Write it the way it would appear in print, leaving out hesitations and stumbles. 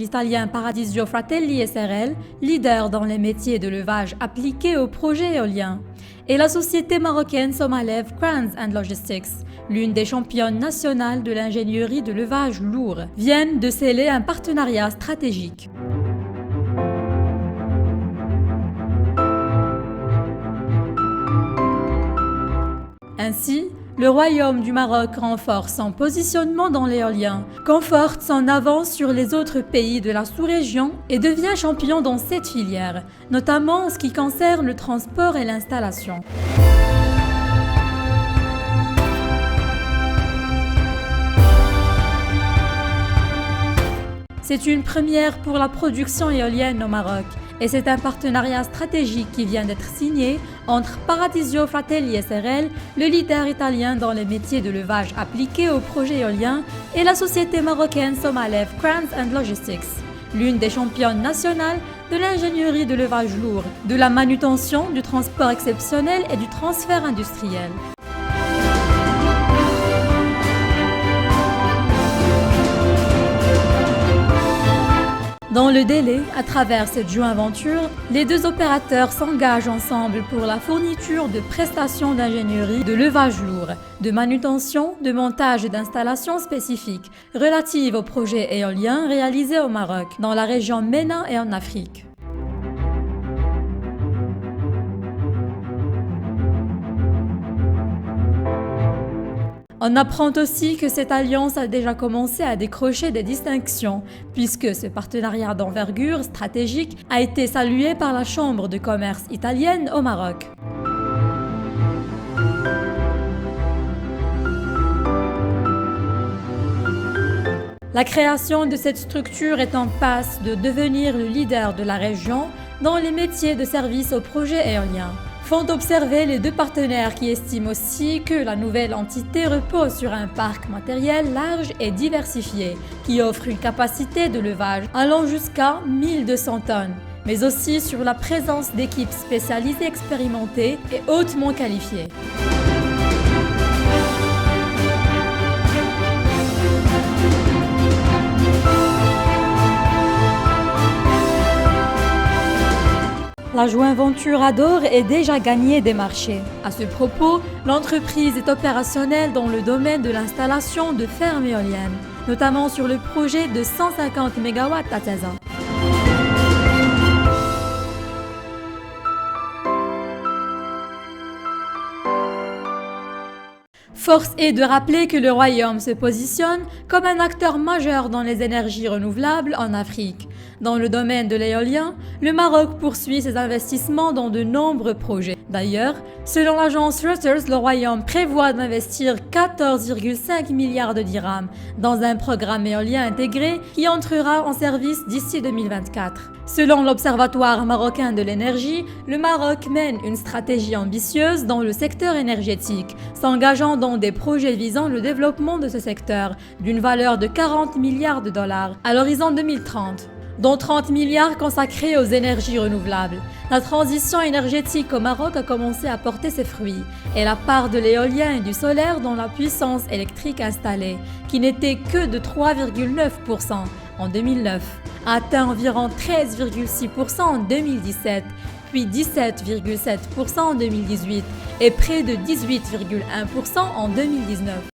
l'italien Paradisio Fratelli SRL, leader dans les métiers de levage appliqués aux projets éoliens, et la société marocaine Somalev Cranes and Logistics, l'une des championnes nationales de l'ingénierie de levage lourd, viennent de sceller un partenariat stratégique. Ainsi, le Royaume du Maroc renforce son positionnement dans l'éolien, conforte son avance sur les autres pays de la sous-région et devient champion dans cette filière, notamment en ce qui concerne le transport et l'installation. C'est une première pour la production éolienne au Maroc et c'est un partenariat stratégique qui vient d'être signé entre Paradisio Fratelli SRL, le leader italien dans les métiers de levage appliqués aux projets éoliens, et la société marocaine Somalev Cranes and Logistics, l'une des championnes nationales de l'ingénierie de levage lourd, de la manutention, du transport exceptionnel et du transfert industriel. Dans le délai, à travers cette joint venture, les deux opérateurs s'engagent ensemble pour la fourniture de prestations d'ingénierie de levage lourd, de manutention, de montage et d'installations spécifiques relatives aux projets éoliens réalisés au Maroc, dans la région MENA et en Afrique. On apprend aussi que cette alliance a déjà commencé à décrocher des distinctions, puisque ce partenariat d'envergure stratégique a été salué par la Chambre de commerce italienne au Maroc. La création de cette structure est en passe de devenir le leader de la région dans les métiers de service aux projets éoliens. Font observer les deux partenaires qui estiment aussi que la nouvelle entité repose sur un parc matériel large et diversifié qui offre une capacité de levage allant jusqu'à 1200 tonnes, mais aussi sur la présence d'équipes spécialisées expérimentées et hautement qualifiées. La joint venture Ador est déjà gagnée des marchés. À ce propos, l'entreprise est opérationnelle dans le domaine de l'installation de fermes éoliennes, notamment sur le projet de 150 MW à Taza. Force est de rappeler que le Royaume se positionne comme un acteur majeur dans les énergies renouvelables en Afrique. Dans le domaine de l'éolien, le Maroc poursuit ses investissements dans de nombreux projets. D'ailleurs, selon l'agence Reuters, le Royaume prévoit d'investir 14,5 milliards de dirhams dans un programme éolien intégré qui entrera en service d'ici 2024. Selon l'Observatoire marocain de l'énergie, le Maroc mène une stratégie ambitieuse dans le secteur énergétique, s'engageant dans des projets visant le développement de ce secteur d'une valeur de 40 milliards de dollars à l'horizon 2030. Dont 30 milliards consacrés aux énergies renouvelables. La transition énergétique au Maroc a commencé à porter ses fruits et la part de l'éolien et du solaire dans la puissance électrique installée, qui n'était que de 3,9% en 2009, a atteint environ 13,6% en 2017, puis 17,7% en 2018 et près de 18,1% en 2019.